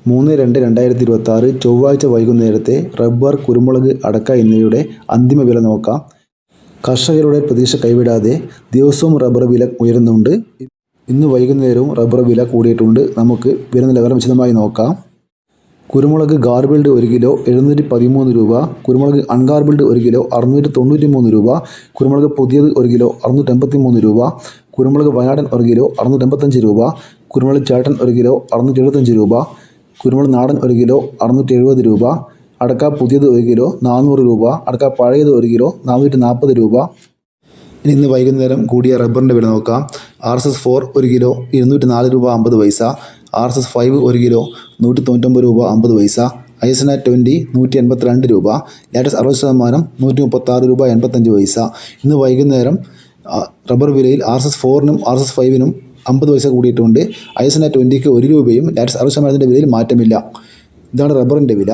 3/2/2026 ചൊവ്വാഴ്ച വൈകുന്നേരത്തെ റബ്ബർ, കുരുമുളക്, അടക്ക എന്നിവയുടെ അന്തിമ വില നോക്കാം. കർഷകരുടെ പ്രതീക്ഷ കൈവിടാതെ ദിവസവും റബ്ബർ വില ഉയരുന്നുണ്ട്. ഇന്ന് വൈകുന്നേരവും റബ്ബർ വില കൂടിയിട്ടുണ്ട്. നമുക്ക് വില നിലവാരം വിശദമായി നോക്കാം. കുരുമുളക് ഗാർബിൾഡ് 1 കിലോ 713 രൂപ. കുരുമുളക് അൺഗാർബിൾഡ് 1 കിലോ 693 രൂപ. കുരുമുളക് പുതിയത് 1 കിലോ 683 രൂപ. കുരുമുളക് വയനാടൻ 1 കിലോ 685 രൂപ. കുരുമുളക് ചേട്ടൻ 1 കിലോ 675 രൂപ. കുരുമുളക് നാടൻ 1 കിലോ 670 രൂപ. അടക്ക പുതിയത് 1 കിലോ 400 രൂപ. അടക്ക പഴയത് 1 കിലോ 440 രൂപ. ഇന്ന് വൈകുന്നേരം കൂടിയ റബ്ബറിൻ്റെ വില നോക്കാം. RSS-4 1 കിലോ 204 രൂപ 50 പൈസ. RSS-5 1 കിലോ 199 രൂപ 50 പൈസ. ISNA20 182 രൂപ. ലാറ്റക്സ് 60% 136 രൂപ 85 പൈസ. ഇന്ന് വൈകുന്നേരം റബ്ബർ വിലയിൽ RSS-4നും RSS-5നും 50 പൈസ കൂടിയിട്ടുണ്ട്. ISNA20ക്ക് 1 രൂപയും ലാറ്റക്സ് 60%ൻ്റെ വിലയിൽ മാറ്റമില്ല. ഇതാണ് റബ്ബറിൻ്റെ വില.